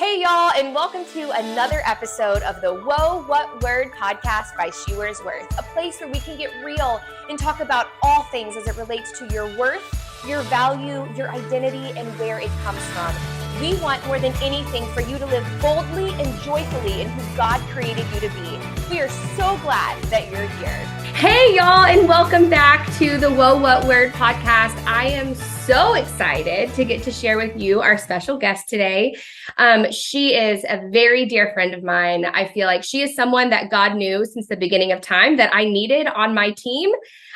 Hey y'all, and welcome to another episode of the Whoa, What Word podcast by She Wears Worth, a place where we can get real and talk about all things as it relates to your worth, your value, your identity, and where it comes from. We want more than anything for you to live boldly and joyfully in who God created you to be. We are so glad that you're here. Hey y'all, and welcome back to the Whoa, What Word podcast. I am so excited to get to share with you our special guest today. She is a very dear friend of mine. I feel like she is someone that God knew since the beginning of time that I needed on my team.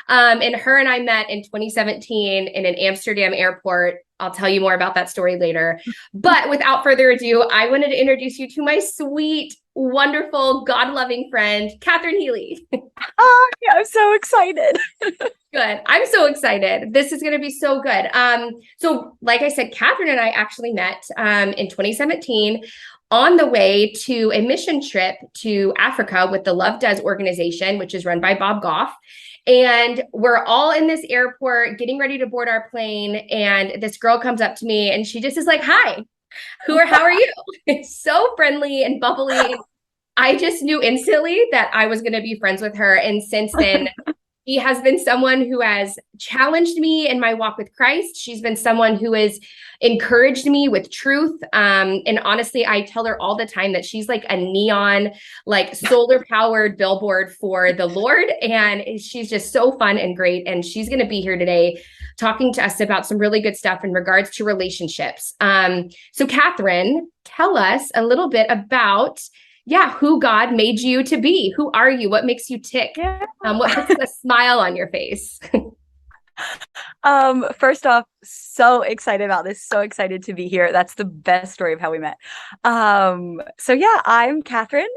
And her and I met in 2017 in an Amsterdam airport. I'll tell you more about that story later. But without further ado, I wanted to introduce you to my sweet, wonderful, God-loving friend, Katherine Healy. Oh, yeah, I'm so excited. Good. I'm so excited. This is going to be so good. So like I said, Katherine and I actually met in 2017 on the way to a mission trip to Africa with the Love Does organization, which is run by Bob Goff. And we're all in this airport getting ready to board our plane. And this girl comes up to me and she just is like, hi, how are you? It's so friendly and bubbly. I just knew instantly that I was going to be friends with her. And since then, she has been someone who has challenged me in my walk with Christ. She's been someone who has encouraged me with truth. And honestly, I tell her all the time that she's like a neon, like solar powered billboard for the Lord. And she's just so fun and great. And she's going to be here today talking to us about some really good stuff in regards to relationships. So Katherine, tell us a little bit about who God made you to be. Who are you? What makes you tick? What puts a smile on your face? First off, so excited about this. So excited to be here. That's the best story of how we met. I'm Katherine.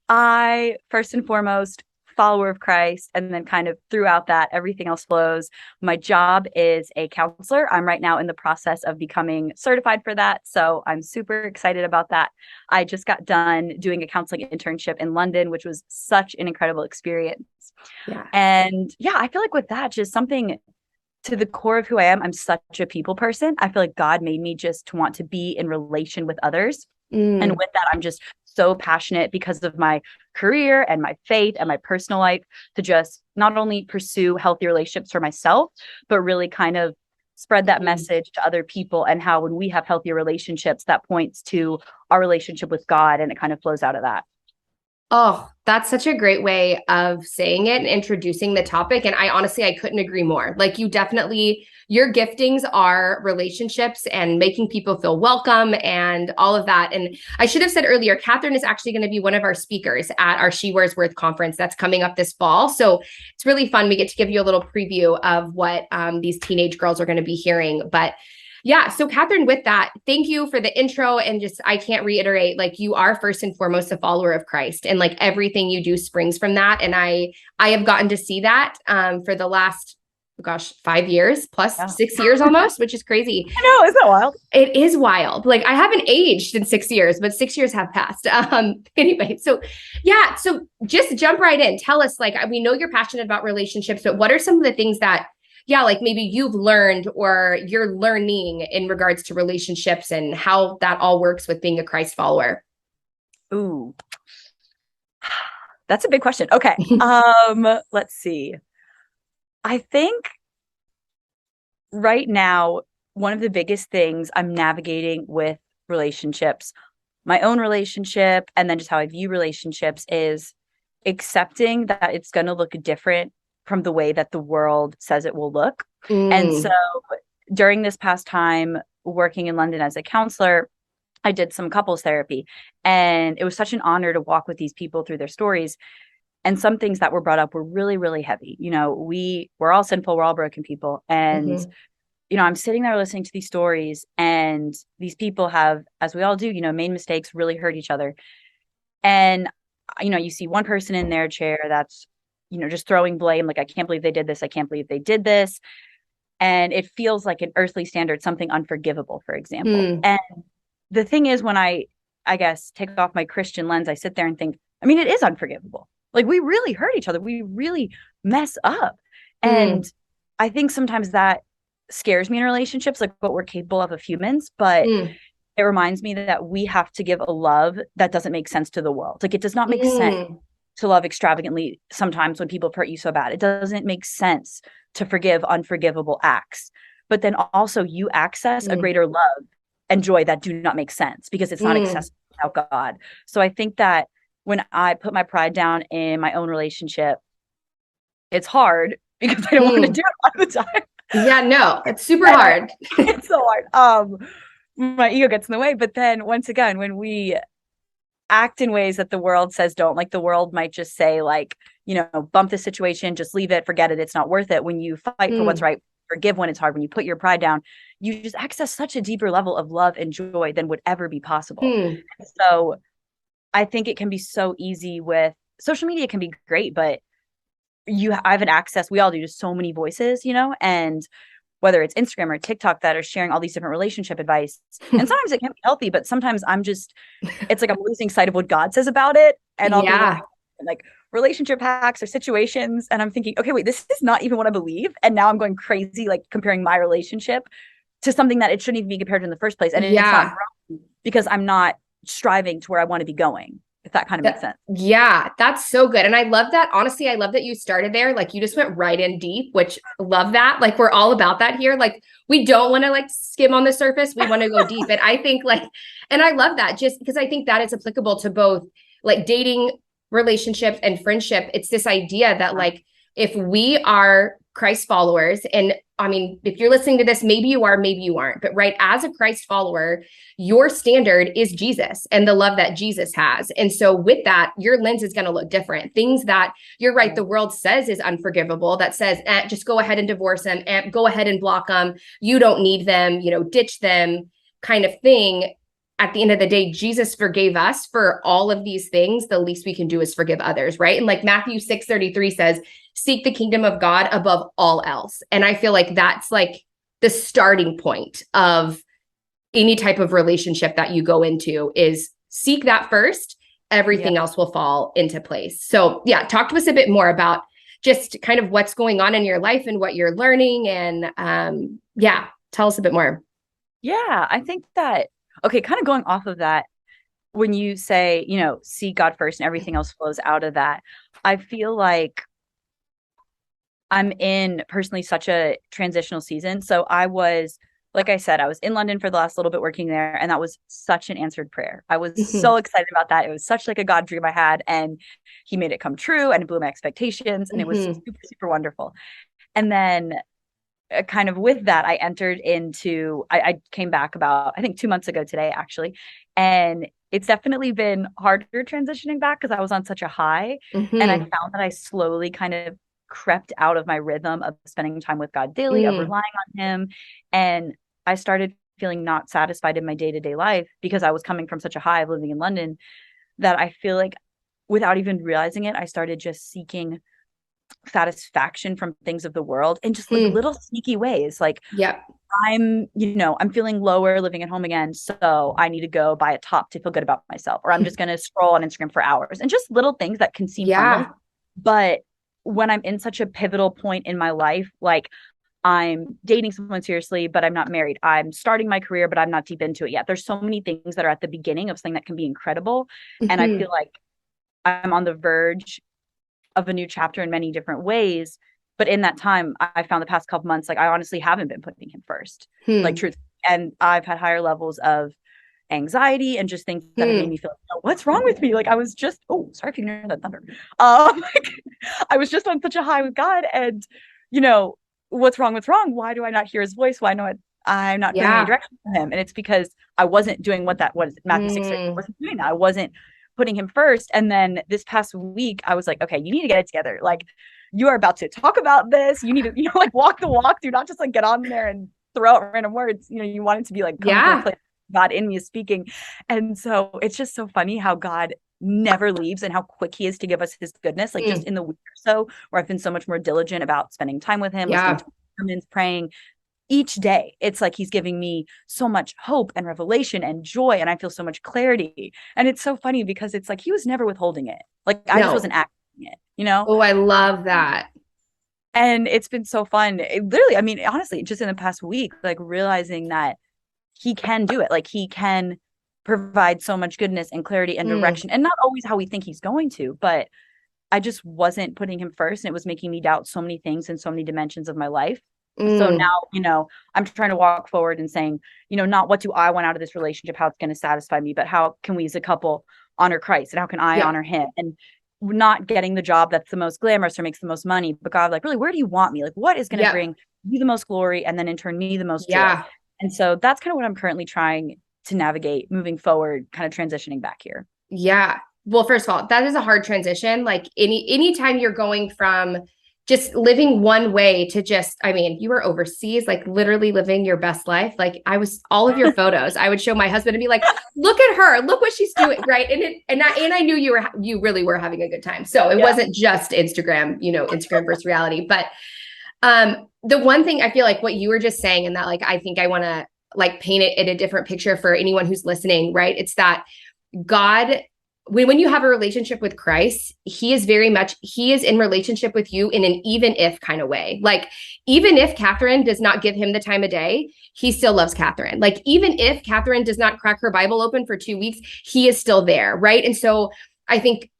I, first and foremost, follower of Christ, and then kind of throughout that, everything else flows. My job is a counselor. I'm right now in the process of becoming certified for that. So I'm super excited about that. I just got done doing a counseling internship in London, which was such an incredible experience. Yeah. And I feel like with that, just something to the core of who I am, I'm such a people person. I feel like God made me just to want to be in relation with others. And with that, I'm just so passionate because of my career and my faith and my personal life to just not only pursue healthy relationships for myself, but really kind of spread that message to other people, and how when we have healthy relationships, that points to our relationship with God, and it kind of flows out of that. Oh, that's such a great way of saying it and introducing the topic. And I couldn't agree more. Like your giftings are relationships and making people feel welcome and all of that. And I should have said earlier, Katherine is actually going to be one of our speakers at our She Wears Worth conference that's coming up this fall. So it's really fun. We get to give you a little preview of what these teenage girls are going to be hearing. But so Katherine, with that, thank you for the intro. And just, I can't reiterate, like, you are first and foremost a follower of Christ, and like everything you do springs from that. And I have gotten to see that for the last, 5 years plus 6 years almost, which is crazy. I know, isn't that wild? It is wild. Like, I haven't aged in 6 years, but 6 years have passed. Anyway, so just jump right in. Tell us, like, we know you're passionate about relationships, but what are some of the things that like maybe you've learned or you're learning in regards to relationships and how that all works with being a Christ follower? Ooh, that's a big question. Okay. Let's see. I think right now, one of the biggest things I'm navigating with relationships, my own relationship, and then just how I view relationships, is accepting that it's going to look different from the way that the world says it will look. And so during this past time working in London as a counselor, I did some couples therapy, and it was such an honor to walk with these people through their stories. And some things that were brought up were really, really heavy. You know, we're all sinful. We're all broken people. And, I'm sitting there listening to these stories, and these people have, as we all do, made mistakes, really hurt each other. And, you see one person in their chair that's, just throwing blame, like, I can't believe they did this. I can't believe they did this. And it feels like an earthly standard, something unforgivable, for example. And the thing is, when I guess, take off my Christian lens, I sit there and think, it is unforgivable. Like, we really hurt each other. We really mess up. And I think sometimes that scares me in relationships, like what we're capable of humans. But it reminds me that we have to give a love that doesn't make sense to the world. Like, it does not make sense to love extravagantly sometimes when people have hurt you so bad. It doesn't make sense to forgive unforgivable acts. But then also you access a greater love and joy that do not make sense because it's not accessible without God. So I think that when I put my pride down in my own relationship, it's hard because I don't want to do it all the time. Yeah, no, it's super hard. It's so hard. My ego gets in the way. But then once again, when we act in ways that the world says don't, like the world might just say, like, you know, bump this situation, just leave it, forget it, it's not worth it. When you fight for what's right, forgive when it's hard, when you put your pride down, you just access such a deeper level of love and joy than would ever be possible. So I think it can be so easy with social media. Can be great, but I have an access, we all do, to so many voices, you know, and whether it's Instagram or TikTok that are sharing all these different relationship advice. And sometimes it can be healthy, but sometimes it's like I'm losing sight of what God says about it. And I'll be like relationship hacks or situations. And I'm thinking, okay, wait, this is not even what I believe. And now I'm going crazy, like comparing my relationship to something that it shouldn't even be compared to in the first place. And it's not wrong because I'm not striving to where I want to be going. If that kind of makes sense. Yeah, that's so good. And I love that. Honestly, I love that you started there. Like, you just went right in deep, which love that. Like, we're all about that here. Like, we don't want to like skim on the surface. We want to go deep. And I think like, and I love that just because I think that is applicable to both like dating, relationships, and friendship. It's this idea that like, if we are Christ followers, and I mean, if you're listening to this, maybe you are, maybe you aren't, but right, as a Christ follower, your standard is Jesus and the love that Jesus has. And so with that, your lens is going to look different. Things that, you're right, the world says is unforgivable, that says, just go ahead and divorce them, go ahead and block them, you don't need them, you know, ditch them, kind of thing. At the end of the day, Jesus forgave us for all of these things. The least we can do is forgive others, right? And like Matthew 6:33 says, seek the kingdom of God above all else. And I feel like that's like the starting point of any type of relationship that you go into, is seek that first. Everything else will fall into place. So yeah, talk to us a bit more about just kind of what's going on in your life and what you're learning. And tell us a bit more. Yeah, I think that, okay, kind of going off of that, when you say, you know, seek God first and everything else flows out of that, I feel like I'm in personally such a transitional season. So like I said, I was in London for the last little bit working there, and that was such an answered prayer. I was so excited about that. It was such like a God dream I had, and he made it come true, and it blew my expectations, and it was super, super wonderful. And then kind of with that, I entered into, I came back about, I think 2 months ago today, actually. And it's definitely been harder transitioning back because I was on such a high. And I found that I slowly kind of crept out of my rhythm of spending time with God daily, of relying on him. And I started feeling not satisfied in my day-to-day life because I was coming from such a high of living in London, that I feel like without even realizing it, I started just seeking satisfaction from things of the world in just like little sneaky ways. Like, I'm feeling lower living at home again, so I need to go buy a top to feel good about myself, or I'm just going to scroll on Instagram for hours, and just little things that can seem harmless. But when I'm in such a pivotal point in my life, like I'm dating someone seriously, but I'm not married, I'm starting my career, but I'm not deep into it yet, there's so many things that are at the beginning of something that can be incredible. And I feel like I'm on the verge of a new chapter in many different ways. But in that time, I found the past couple months, like I honestly haven't been putting him first, like truth. And I've had higher levels of anxiety and just things that have made me feel like, oh, what's wrong with me? Like I was just, sorry if you hear that thunder. Like, I was just on such a high with God, and you know, what's wrong? Why do I not hear his voice? Why I'm not feeling any direction from him? And it's because I wasn't doing what Matthew 6 wasn't doing that. I wasn't putting him first. And then this past week, I was like, okay, you need to get it together. Like, you are about to talk about this. You need to, like walk the walk. Do not just like get on there and throw out random words. You know, you want it to be like, God in me is speaking. And so it's just so funny how God never leaves and how quick he is to give us his goodness. Like just in the week or so where I've been so much more diligent about spending time with him, listening to sermons, praying each day. It's like he's giving me so much hope and revelation and joy, and I feel so much clarity. And it's so funny because it's like he was never withholding it. Like I just wasn't acting it, you know? Oh, I love that. And it's been so fun. It literally, I mean, honestly, just in the past week, like realizing that he can do it. Like he can provide so much goodness and clarity and direction, and not always how we think he's going to, but I just wasn't putting him first, and it was making me doubt so many things in so many dimensions of my life. So now, I'm trying to walk forward and saying, not what do I want out of this relationship, how it's going to satisfy me, but how can we as a couple honor Christ, and how can I honor him? And not getting the job that's the most glamorous or makes the most money, but God, like, really, where do you want me? Like, what is going to bring you the most glory, and then in turn me the most joy? And so that's kind of what I'm currently trying to navigate moving forward, kind of transitioning back here. Yeah. Well, first of all, that is a hard transition. Like anytime you're going from just living one way to you were overseas, like literally living your best life. Like all of your photos, I would show my husband and be like, look at her, look what she's doing. Right. And I knew you really were having a good time. So it wasn't just Instagram, Instagram versus reality. But the one thing I feel like what you were just saying, and that like, I think I want to like paint it in a different picture for anyone who's listening, right? It's that God, when you have a relationship with Christ, he is in relationship with you in an even if kind of way. Like, even if Katherine does not give him the time of day, he still loves Katherine. Like, even if Katherine does not crack her Bible open for 2 weeks, he is still there. Right. And so I think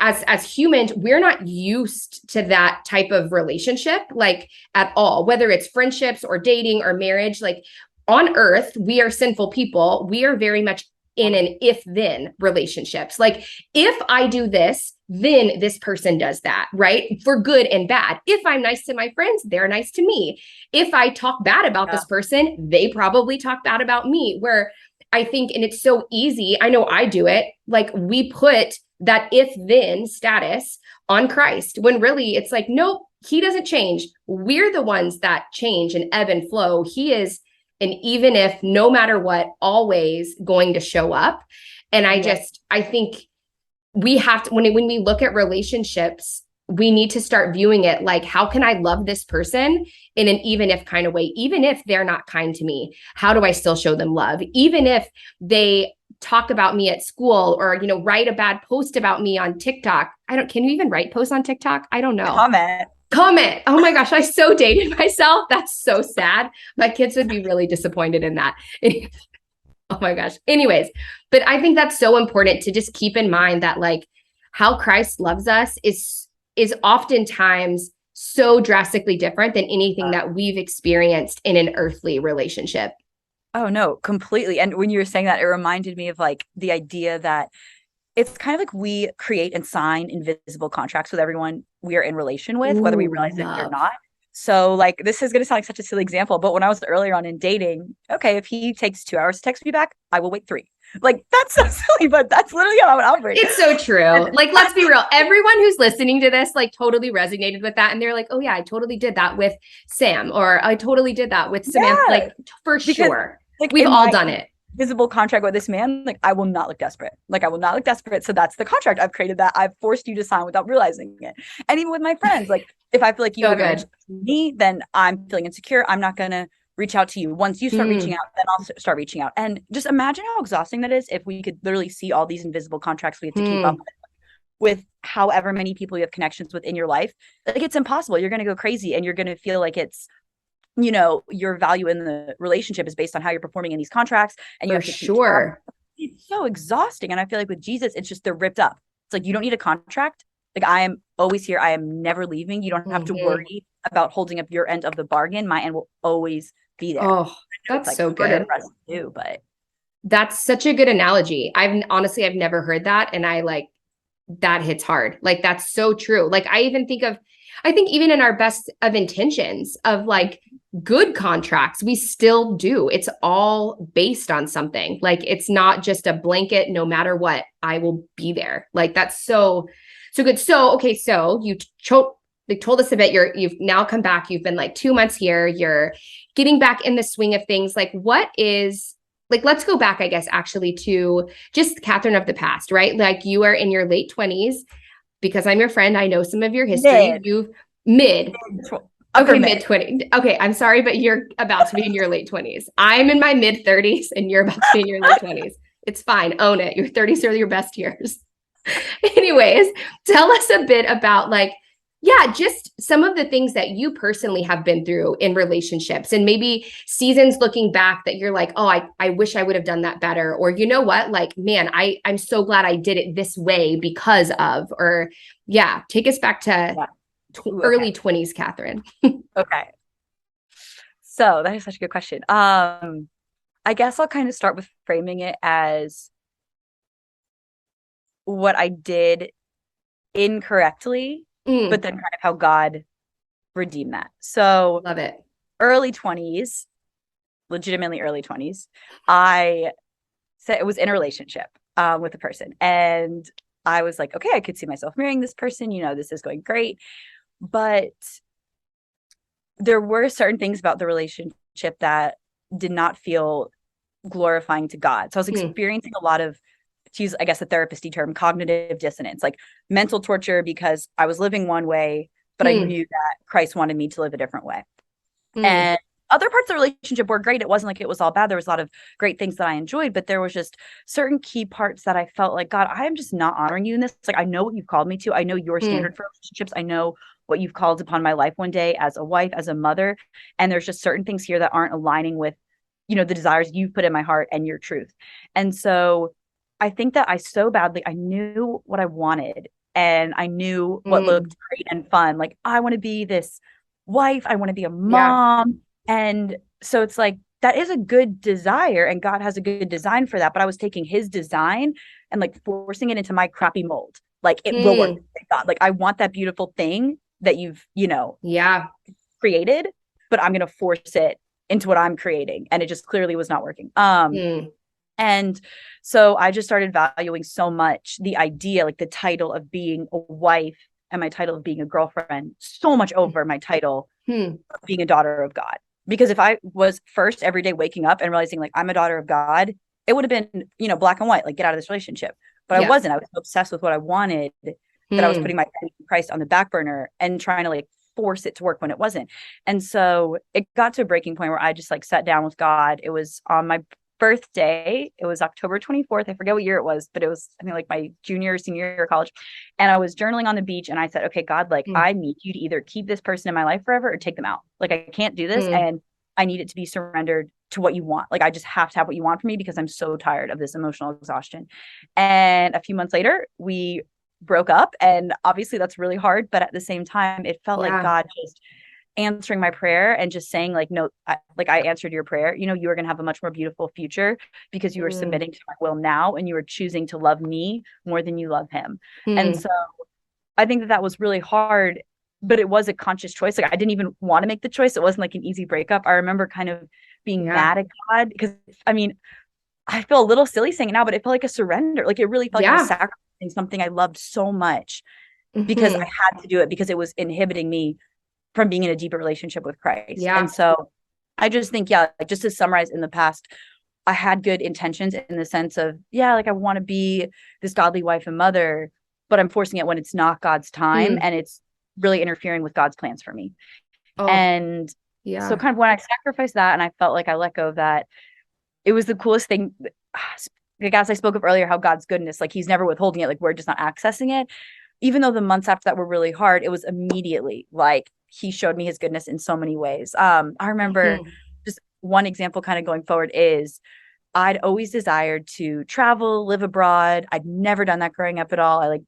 as humans, we're not used to that type of relationship, like at all, whether it's friendships or dating or marriage. Like on earth, we are sinful people. We are very much in an if-then relationships. Like, if I do this, then this person does that, right? For good and bad. If I'm nice to my friends, they're nice to me. If I talk bad about this person, they probably talk bad about me. Where I think, and it's so easy, I know I do it, like we put that if-then status on Christ, when really it's like, nope, he doesn't change. We're the ones that change and ebb and flow. He is, and even if, no matter what, always going to show up. And I think we have to, when we look at relationships, we need to start viewing it like, how can I love this person in an even if kind of way? Even if they're not kind to me, how do I still show them love? Even if they talk about me at school or, write a bad post about me on TikTok. Can you even write posts on TikTok? I don't know. Comment. Oh my gosh, I so dated myself. That's so sad. My kids would be really disappointed in that. Oh my gosh. Anyways, but I think that's so important to just keep in mind that like how Christ loves us is oftentimes so drastically different than anything that we've experienced in an earthly relationship. Oh no, completely. And when you were saying that, it reminded me of like the idea that it's kind of like we create and sign invisible contracts with everyone we are in relation with, whether we realize it or not. So like, this is going to sound like such a silly example, but when I was earlier on in dating, okay, if he takes 2 hours to text me back, I will wait 3. Like, that's so silly, but that's literally how I would operate. It's so true. Like, let's be real. Everyone who's listening to this, like, totally resonated with that. And they're like, oh yeah, I totally did that with Sam, or I totally did that with Samantha. Yeah, like, for sure. Like, we've all done it. Visible contract with this man, like, I will not look desperate. Like, I will not look desperate. So that's the contract I've created that I've forced you to sign without realizing it. And even with my friends, like, if I feel like you have me, then I'm feeling insecure. I'm not going to reach out to you. Once you start reaching out, then I'll start reaching out. And just imagine how exhausting that is if we could literally see all these invisible contracts we have to keep up with however many people you have connections with in your life. Like, it's impossible. You're going to go crazy and you're going to feel like it's, your value in the relationship is based on how you're performing in these contracts. And you have to it's so exhausting. And I feel like with Jesus, it's just, they're ripped up. It's like, you don't need a contract. Like, I am always here. I am never leaving. You don't have to worry about holding up your end of the bargain. My end will always be there. Oh, that's like so good. But that's such a good analogy. I've never heard that. And I like, that hits hard. Like, that's so true. Like, I think even in our best of intentions of like good contracts, we still do. It's all based on something. Like, it's not just a blanket, no matter what, I will be there. Like, that's so good. So, okay. So you told us a bit, you've now come back. You've been like 2 months here. You're getting back in the swing of things. Like, let's go back, I guess, actually to just Katherine of the past, right? Like, you are in your late 20s. Because I'm your friend, I know some of your history. Mid 20s. Okay, I'm sorry, but you're about to be in your late 20s. I'm in my mid 30s and you're about to be in your late 20s. It's fine. Own it. Your 30s are your best years. Anyways, tell us a bit about like Yeah, just some of the things that you personally have been through in relationships, and maybe seasons looking back that you're like, oh, I wish I would have done that better. Or you know what? Like, man, I'm so glad I did it this way because of, or yeah, take us back to Yeah. Ooh, okay. early 20s, Katherine. Okay. So that is such a good question. I guess I'll kind of start with framing it as what I did incorrectly, but Mm, then kind of how God redeemed that. So love it. early 20s, legitimately early 20s, I said it was in a relationship with a person. And I was like, okay, I could see myself marrying this person. This is going great. But there were certain things about the relationship that did not feel glorifying to God. So I was Mm, experiencing a lot of, to use, I guess, a therapist term, cognitive dissonance, like mental torture because I was living one way, but I mm, knew that Christ wanted me to live a different way. mm, And other parts of the relationship were great. It wasn't like it was all bad. There was a lot of great things that I enjoyed, but there was just certain key parts that I felt like, God, I am just not honoring you in this. Like, I know what you've called me to. I know your mm, standard for relationships. I know what you've called upon my life one day as a wife, as a mother. And there's just certain things here that aren't aligning with, the desires you've put in my heart and your truth. And so I think that I knew what I wanted and I knew what mm. looked great and fun. Like, I want to be this wife, I want to be a Yeah. mom. And so it's like, that is a good desire and God has a good design for that. But I was taking his design and like forcing it into my crappy mold. Like, it will work. Mm, Thank God. Like, I want that beautiful thing that you've, yeah. created, but I'm going to force it into what I'm creating. And it just clearly was not working. Mm, And so I just started valuing so much the idea, like the title of being a wife and my title of being a girlfriend, so much over my title mm, of being a daughter of God. Because if I was first every day waking up and realizing like I'm a daughter of God, it would have been, black and white, like get out of this relationship. But I yeah. wasn't. I was so obsessed with what I wanted that I was Mm, putting my faith in Christ on the back burner and trying to like force it to work when it wasn't. And so it got to a breaking point where I just like sat down with God. It was on my birthday. It was October 24th. I forget what year it was, but it was, I think, like my junior or senior year of college. And I was journaling on the beach and I said, okay, God, like mm, I need you to either keep this person in my life forever or take them out. Like I can't do this. mm. And I need it to be surrendered to what you want. Like I just have to have what you want for me because I'm so tired of this emotional exhaustion. And a few months later, we broke up. And obviously that's really hard. But at the same time, it felt like Yeah. God just answering my prayer and just saying like, no, I answered your prayer. You are going to have a much more beautiful future because you are Mm, submitting to my will now and you are choosing to love me more than you love him. And mm, so I think that was really hard, but it was a conscious choice. Like I didn't even want to make the choice. It wasn't like an easy breakup. I remember kind of being yeah. mad at God because I mean, I feel a little silly saying it now, but it felt like a surrender. Like it really felt like I was Yeah. sacrificing something I loved so much because I Hmm. had to do it because it was inhibiting me from being in a deeper relationship with Christ. And Yeah. so I just think, yeah, like just to summarize in the past, I had good intentions in the sense of, yeah, like I want to be this godly wife and mother, but I'm forcing it when it's not God's time Mm. and it's really interfering with God's plans for me. Oh, And so yeah. kind of when I sacrificed that and I felt like I let go of that, it was the coolest thing. Like as I spoke of earlier, how God's goodness, like he's never withholding it, like we're just not accessing it. Even though the months after that were really hard, it was immediately like he showed me his goodness in so many ways. I remember Hmm. just one example kind of going forward is I'd always desired to travel, live abroad. I'd never done that growing up at all. I like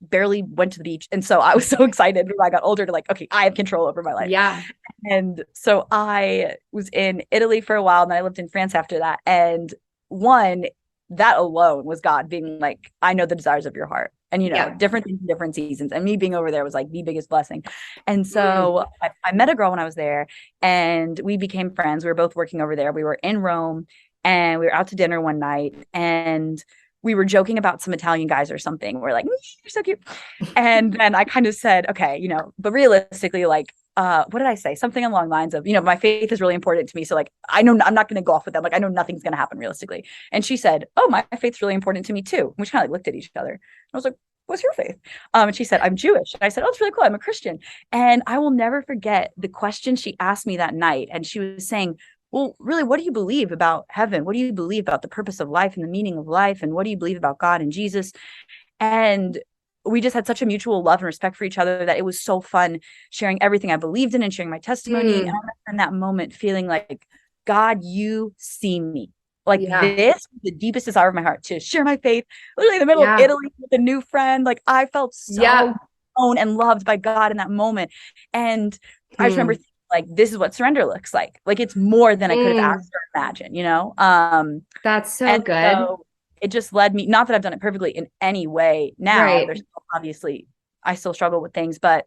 barely went to the beach. And so I was so excited when I got older to like, okay, I have control over my life. Yeah. And so I was in Italy for a while and then I lived in France after that. And one, that alone was God being like, I know the desires of your heart. And, Yeah. different things in different seasons. And me being over there was like the biggest blessing. And Mm. so I met a girl when I was there and we became friends. We were both working over there. We were in Rome and we were out to dinner one night and we were joking about some Italian guys or something. We're like, you're so cute. And then I kind of said, okay, but realistically, like, what did I say? Something along the lines of, my faith is really important to me. So like, I know I'm not going to go off with them. Like, I know nothing's going to happen realistically. And she said, oh, my faith's really important to me too. We kind of like looked at each other. I was like, what's your faith? And she said, I'm Jewish. And I said, oh, it's really cool. I'm a Christian. And I will never forget the question she asked me that night. And she was saying, well, really, what do you believe about heaven? What do you believe about the purpose of life and the meaning of life? And what do you believe about God and Jesus? And we just had such a mutual love and respect for each other that it was so fun sharing everything I believed in and sharing my testimony. And I remember in that moment feeling like, God, you see me. Like Yeah. this was the deepest desire of my heart, to share my faith, literally in the middle of Yeah. Italy with a new friend. Like I felt so Yeah. known and loved by God in that moment. And I just remember Hmm. thinking, like, this is what surrender looks like. Like it's more than I could have Hmm. asked or imagined, you know? That's so And good. so it just led me, not that I've done it perfectly in any way now. Right. There's obviously, I still struggle with things, but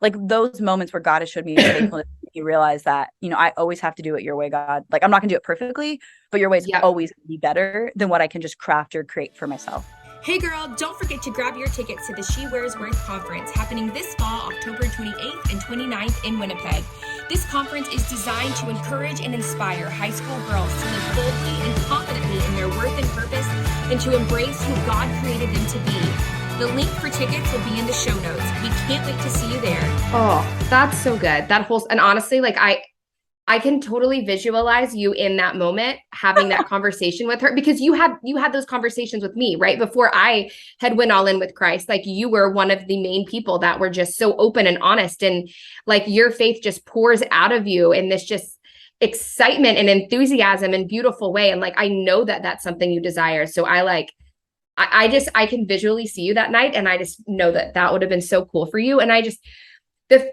like those moments where God has showed me his faithfulness, you realize that, you know, I always have to do it your way, God. Like I'm not gonna do it perfectly, but your way is Yep. always gonna be better than what I can just craft or create for myself. Hey girl, don't forget to grab your tickets to the She Wears Worth conference happening this fall, October 28th and 29th in Winnipeg. This conference is designed to encourage and inspire high school girls to live boldly and confidently in their worth and purpose and to embrace who God created them to be. The link for tickets will be in the show notes. We can't wait to see you there. Oh, that's so good. That whole, and honestly, like I can totally visualize you in that moment having that conversation with her, because you had those conversations with me right before I had went all in with Christ. Like you were one of the main people that were just so open and honest, and like your faith just pours out of you in this just excitement and enthusiasm and beautiful way. And like I know that that's something you desire. So I can visually see you that night, and I just know that that would have been so cool for you. And I just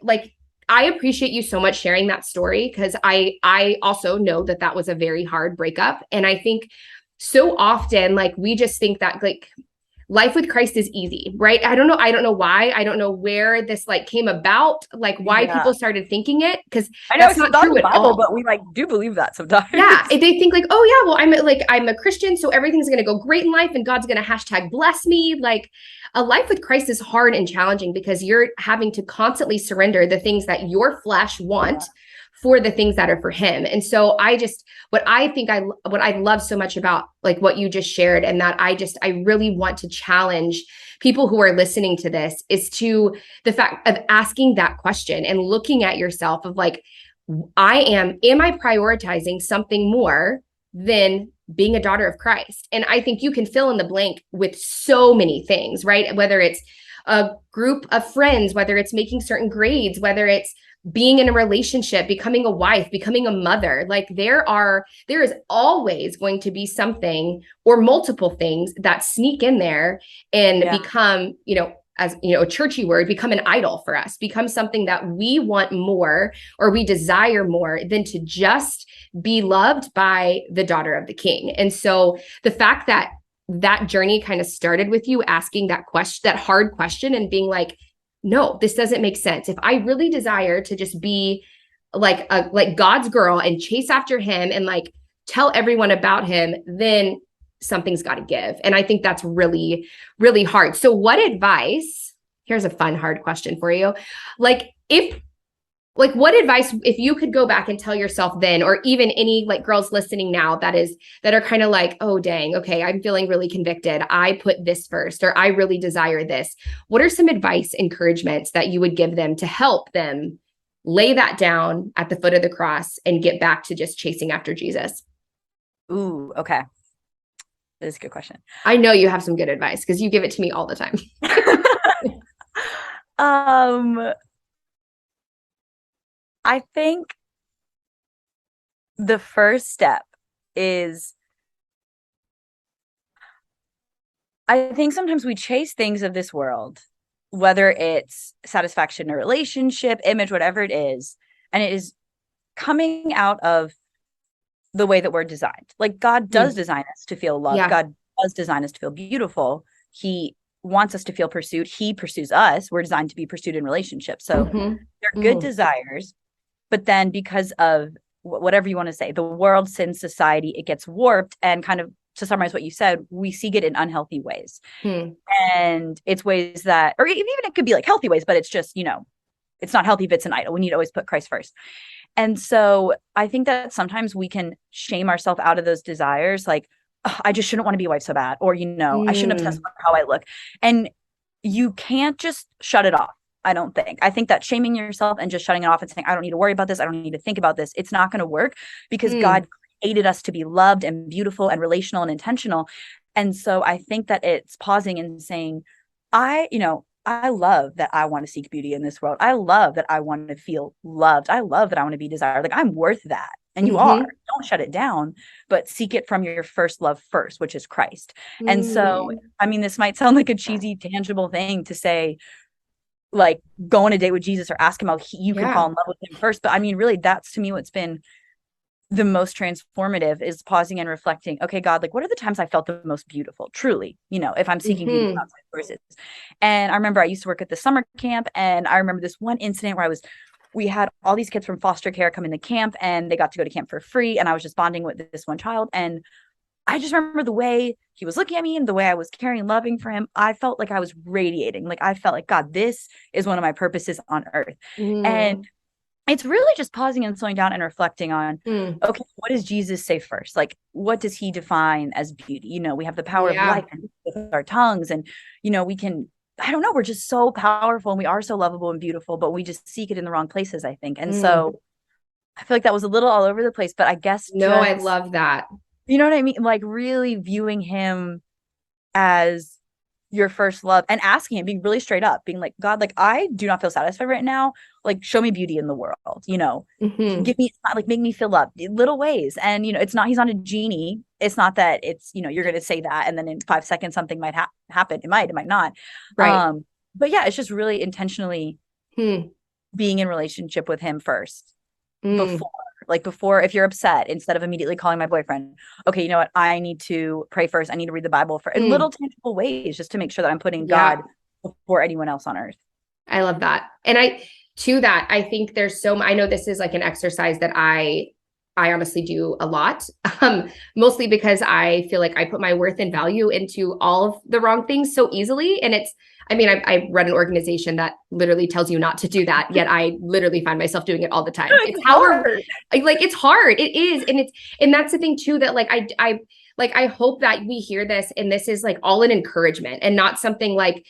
like I appreciate you so much sharing that story, because I also know that that was a very hard breakup. And I think so often like we just think that like life with Christ is easy, right? I don't know why. I don't know where this like came about, like why Yeah. people started thinking it, because I know that's it's not not in true the at Bible, all. but we like do believe that sometimes. Yeah, they think like, oh yeah, well I'm a Christian, so everything's gonna go great in life, and God's gonna hashtag bless me. Like a life with Christ is hard and challenging, because you're having to constantly surrender the things that your flesh want for the things that are for Him. And so what I love so much about like what you just shared, and that I really want to challenge people who are listening to this, is to the fact of asking that question and looking at yourself of like, am I prioritizing something more than being a daughter of Christ? And I think you can fill in the blank with so many things, right? Whether it's a group of friends, whether it's making certain grades, whether it's being in a relationship, becoming a wife, becoming a mother. Like there is always going to be something or multiple things that sneak in there and become, as a churchy word, become an idol for us, become something that we want more or we desire more than to just be loved by the daughter of the King. And so the fact that that journey kind of started with you asking that question, that hard question, and being like, no, this doesn't make sense. If I really desire to just be like God's girl and chase after Him and like tell everyone about Him, then something's got to give. And I think that's really, really hard. So here's a fun, hard question for you. What advice, if you could go back and tell yourself then, or even any like girls listening now that are kind of like, oh, dang, okay, I'm feeling really convicted. I put this first, or I really desire this. What are some advice, encouragements that you would give them to help them lay that down at the foot of the cross and get back to just chasing after Jesus? Ooh, okay. That is a good question. I know you have some good advice because you give it to me all the time. I think the first step is, I think sometimes we chase things of this world, whether it's satisfaction in a relationship, image, whatever it is, and it is coming out of the way that we're designed. Like God does design us to feel loved. Yeah. God does design us to feel beautiful. He wants us to feel pursued. He pursues us. We're designed to be pursued in relationships. So they're good desires. But then because of whatever you want to say, the world, sin, society, it gets warped, and kind of, to summarize what you said, we seek it in unhealthy ways. And it's ways that, or even it could be like healthy ways, but it's just, it's not healthy if it's an idol. We need to always put Christ first. And so I think that sometimes we can shame ourselves out of those desires. Like, oh, I just shouldn't want to be a wife so bad. Or, I shouldn't obsess about how I look. And you can't just shut it off. I don't think. I think that shaming yourself and just shutting it off and saying, I don't need to worry about this, I don't need to think about this, it's not going to work, because God created us to be loved and beautiful and relational and intentional. And so I think that it's pausing and saying, I love that I want to seek beauty in this world. I love that I want to feel loved. I love that I want to be desired. Like, I'm worth that. And you are. Don't shut it down, but seek it from your first love first, which is Christ. And so, I mean, this might sound like a cheesy, tangible thing to say, like, go on a date with Jesus or ask him how you can fall in love with him first. But I mean, really, that's to me what's been the most transformative, is pausing and reflecting. Okay, God, like, what are the times I felt the most beautiful? Truly, if I'm seeking beauty from outside sources. And I remember I used to work at the summer camp, and I remember this one incident where we had all these kids from foster care come into camp, and they got to go to camp for free. And I was just bonding with this one child. And I just remember the way he was looking at me and the way I was caring and loving for him. I felt like I was radiating. Like, I felt like, God, this is one of my purposes on earth. And it's really just pausing and slowing down and reflecting on, okay, what does Jesus say first? Like, what does he define as beauty? We have the power of life with our tongues, and, we can, I don't know, we're just so powerful, and we are so lovable and beautiful, but we just seek it in the wrong places, I think. And so I feel like that was a little all over the place, but I guess I love that. You know what I mean? Like, really viewing him as your first love, and asking him, being really straight up, being like, God, like, I do not feel satisfied right now. Like, show me beauty in the world, give me, like, make me feel loved in little ways. And, he's not a genie. It's not that it's, you're going to say that and then in 5 seconds, something might happen. It might not. Right. But yeah, it's just really intentionally being in relationship with him first before, if you're upset, instead of immediately calling my boyfriend, okay, you know what? I need to pray first. I need to read the Bible in little tangible ways, just to make sure that I'm putting God before anyone else on earth. I love that. And I think there's I know this is like an exercise that I honestly do a lot, mostly because I feel like I put my worth and value into all of the wrong things so easily. And I run an organization that literally tells you not to do that, yet I literally find myself doing it all the time. It's hard. It's hard. It is. And that's the thing too, that I hope that we hear this, and this is like all an encouragement and not something like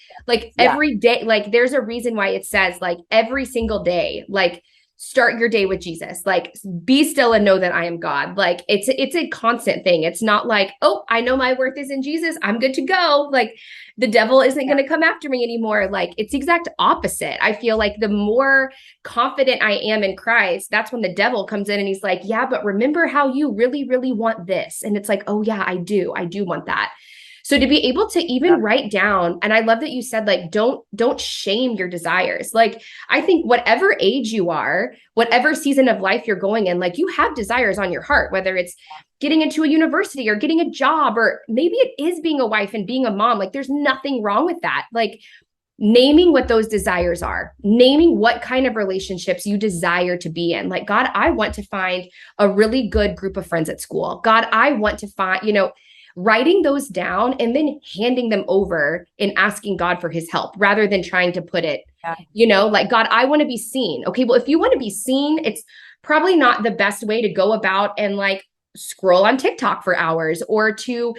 every day, like, there's a reason why it says, like, every single day, like, start your day with Jesus, like, be still and know that I am God. Like, it's a constant thing. It's not like, oh, I know my worth is in Jesus, I'm good to go. Like, the devil isn't going to come after me anymore. Like, it's the exact opposite. I feel like the more confident I am in Christ, that's when the devil comes in and he's like, yeah, but remember how you really, really want this. And it's like, oh yeah, I do want that. So to be able to even write down, and I love that you said, like, don't shame your desires. Like, I think whatever age you are, whatever season of life you're going in, like, you have desires on your heart, whether it's getting into a university or getting a job, or maybe it is being a wife and being a mom. Like, there's nothing wrong with that. Like, naming what those desires are, naming what kind of relationships you desire to be in. Like, God, I want to find a really good group of friends at school. God, I want to find, writing those down and then handing them over and asking God for his help, rather than trying to put it, like, God, I want to be seen. Okay, well, if you want to be seen, it's probably not the best way to go about and, like, scroll on TikTok for hours, or to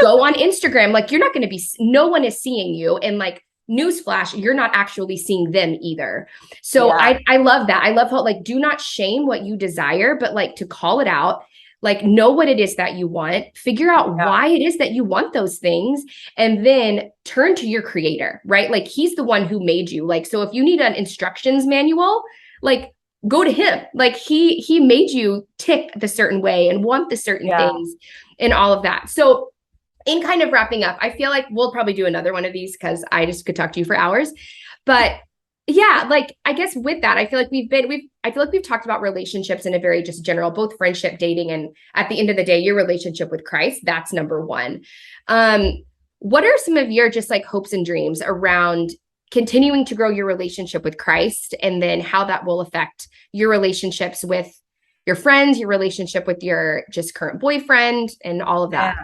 go on Instagram. Like, you're not going to be, no one is seeing you. And, like, newsflash, you're not actually seeing them either. So I love that. I love how, like, do not shame what you desire, but, like, to call it out. Like, know what it is that you want, figure out why it is that you want those things, and then turn to your creator, right? Like, he's the one who made you. Like, so if you need an instructions manual, like, go to him. Like, he made you tick the certain way and want the certain things and all of that. So in kind of wrapping up, I feel like we'll probably do another one of these, because I just could talk to you for hours, but yeah, like, I guess with that, I feel like we've talked about relationships in a very just general, both friendship, dating, and at the end of the day, your relationship with Christ, that's number one. What are some of your just, like, hopes and dreams around continuing to grow your relationship with Christ, and then how that will affect your relationships with your friends, your relationship with your just current boyfriend, and all of that?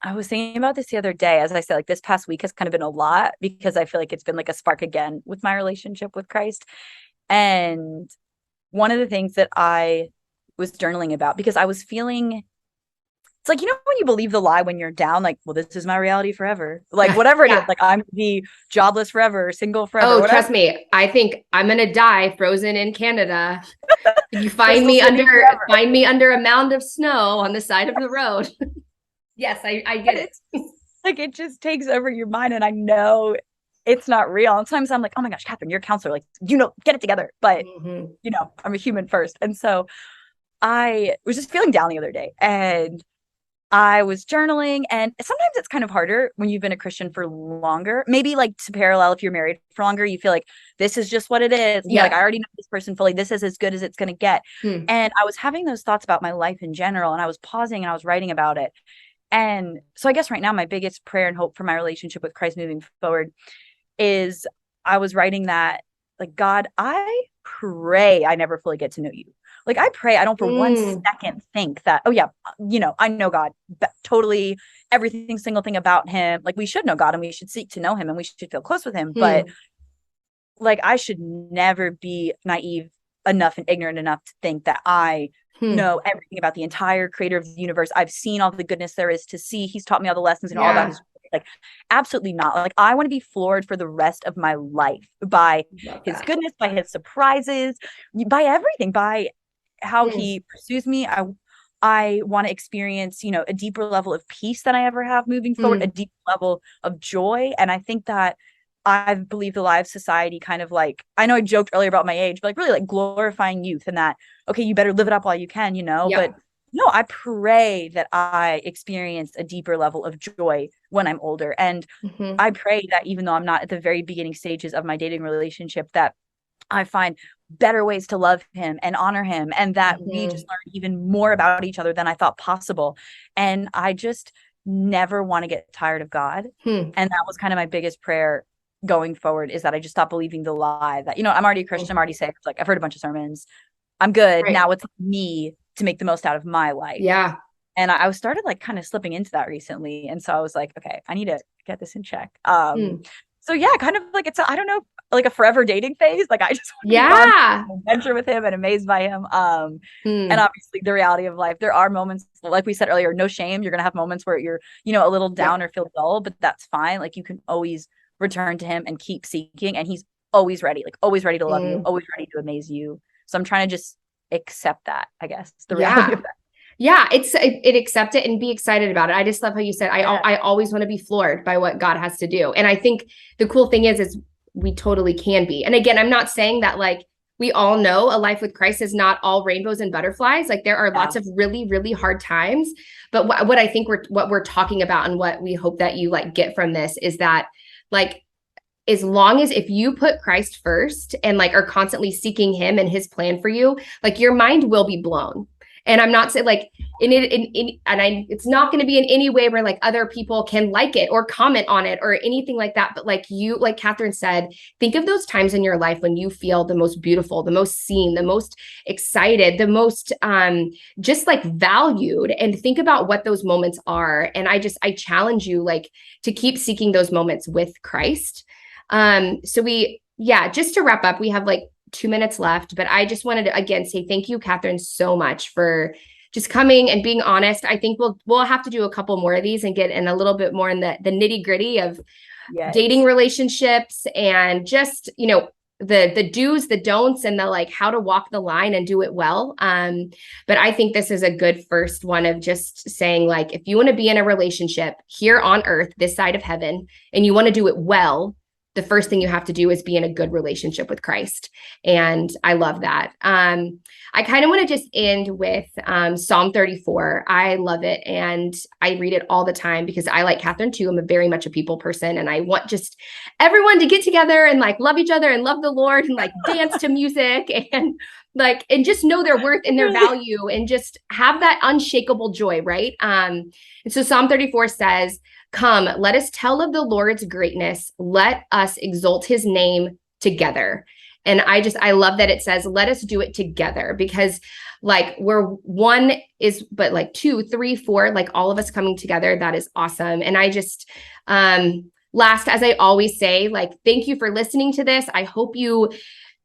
I was thinking about this the other day. As I said, like, this past week has kind of been a lot, because I feel like it's been like a spark again with my relationship with Christ. And one of the things that I was journaling about, because I was feeling, it's like, when you believe the lie when you're down, like, well, this is my reality forever. Like, whatever it is, like, I'm going to be jobless forever, single forever. Oh, whatever. Trust me. I think I'm going to die frozen in Canada. You find me under a mound of snow on the side of the road. Yes, I get it. Like, it just takes over your mind, and I know it's not real. And sometimes I'm like, oh my gosh, Katherine, you're a counselor. Like, get it together. But, I'm a human first. And so I was just feeling down the other day, and I was journaling, and sometimes it's kind of harder when you've been a Christian for longer. Maybe like to parallel, if you're married for longer, you feel like this is just what it is. Yeah. Like, I already know this person fully. This is as good as it's going to get. And I was having those thoughts about my life in general, and I was pausing and I was writing about it. And so I guess right now, my biggest prayer and hope for my relationship with Christ moving forward is, I was writing that, like, God, I pray I never fully get to know you. Like, I pray I don't for 1 second think that, oh yeah, I know God totally, everything, single thing about him. Like, we should know God, and we should seek to know him, and we should feel close with him. But like, I should never be naive enough and ignorant enough to think that I know everything about the entire creator of the universe. I've seen all the goodness there is to see. He's taught me all the lessons and all about his, like, absolutely not. Like, I want to be floored for the rest of my life by his goodness, by his surprises, by everything, by how he pursues me. I want to experience, a deeper level of peace than I ever have moving forward, a deep level of joy. And I think that I believe the lie of society kind of, like, I know I joked earlier about my age, but like, really, like, glorifying youth, and that, okay, you better live it up while you can, but no, I pray that I experience a deeper level of joy when I'm older. And I pray that even though I'm not at the very beginning stages of my dating relationship, that I find better ways to love him and honor him, and that we just learn even more about each other than I thought possible. And I just never want to get tired of God. And that was kind of my biggest prayer going forward, is that I just stop believing the lie that, I'm already a Christian, I'm already saved. Like, I've heard a bunch of sermons, I'm good. Now it's me to make the most out of my life. Yeah. And I started, like, kind of slipping into that recently. And so I was like, okay, I need to get this in check. So yeah, kind of like, it's I don't know, like a forever dating phase. Like, I just want to be on adventure with him and amazed by him. And obviously the reality of life, there are moments, like we said earlier, no shame. You're going to have moments where you're, a little down or feel dull, but that's fine. Like, you can always return to him and keep seeking. And he's always ready, like, always ready to love you, always ready to amaze you. So I'm trying to just accept that, I guess, the reality of that. Yeah, it accept it and be excited about it. I just love how you said, I always want to be floored by what God has to do. And I think the cool thing is we totally can be. And again, I'm not saying that, like, we all know a life with Christ is not all rainbows and butterflies. Like, there are lots of really, really hard times. But what I think what we're talking about, and what we hope that you, like, get from this, is that, like, as long as if you put Christ first and, like, are constantly seeking him and his plan for you, like, your mind will be blown. And I'm not saying, like, it's not going to be in any way where, like, other people can like it or comment on it or anything like that. But, like, like Katherine said, think of those times in your life when you feel the most beautiful, the most seen, the most excited, the most just, like, valued, and think about what those moments are. And I challenge you, like, to keep seeking those moments with Christ. So just to wrap up, we have, like, 2 minutes left, but I just wanted to again say thank you, Katherine, so much for just coming and being honest. I think we'll have to do a couple more of these and get in a little bit more in the nitty gritty of dating relationships, and just, the do's, the don'ts, and the, like, how to walk the line and do it well. But I think this is a good first one of just saying, like, if you want to be in a relationship here on earth, this side of heaven, and you want to do it well, the first thing you have to do is be in a good relationship with Christ. And I love that. I kind of want to just end with Psalm 34. I love it. And I read it all the time because I, like Katherine too, I'm very much a people person. And I want just everyone to get together and, like, love each other and love the Lord and, like, dance to music and, like, and just know their worth and their value and just have that unshakable joy, right? And so Psalm 34 says, "Come, let us tell of the Lord's greatness. Let us exalt his name together." And I love that it says, let us do it together, because, like, where one is, but, like, 2, 3, 4, like, all of us coming together, that is awesome. And I just, last, as I always say, like, thank you for listening to this. I hope you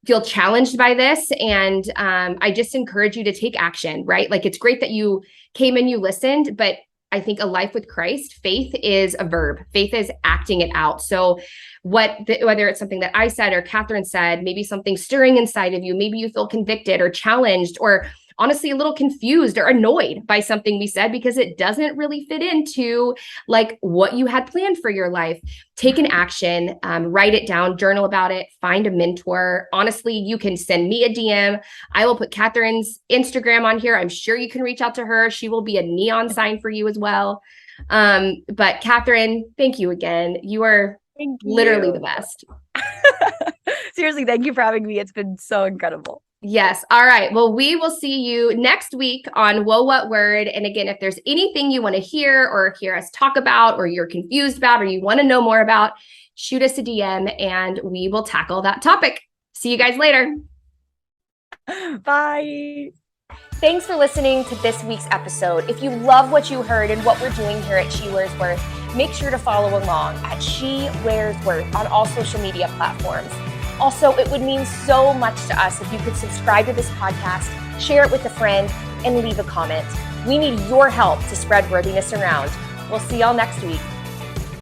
feel challenged by this. And I just encourage you to take action, right? Like, it's great that you came and you listened, but I think a life with Christ, faith is a verb. Faith is acting it out. So whether it's something that I said or Katherine said, maybe something stirring inside of you, maybe you feel convicted or challenged, or honestly a little confused or annoyed by something we said because it doesn't really fit into like what you had planned for your life, take an action, write it down, journal about it, find a mentor. Honestly, you can send me a DM. I will put Katherine's Instagram on here. I'm sure you can reach out to her. She will be a neon sign for you as well. But Katherine, thank you again. You are literally the best. Seriously, thank you for having me. It's been so incredible. Yes. All right. Well, we will see you next week on Whoa What Word. And again, if there's anything you want to hear or hear us talk about, or you're confused about, or you want to know more about, shoot us a DM and we will tackle that topic. See you guys later. Bye. Thanks for listening to this week's episode. If you love what you heard and what we're doing here at She Wears Worth, make sure to follow along at She Wears Worth on all social media platforms. Also, it would mean so much to us if you could subscribe to this podcast, share it with a friend, and leave a comment. We need your help to spread worthiness around. We'll see y'all next week.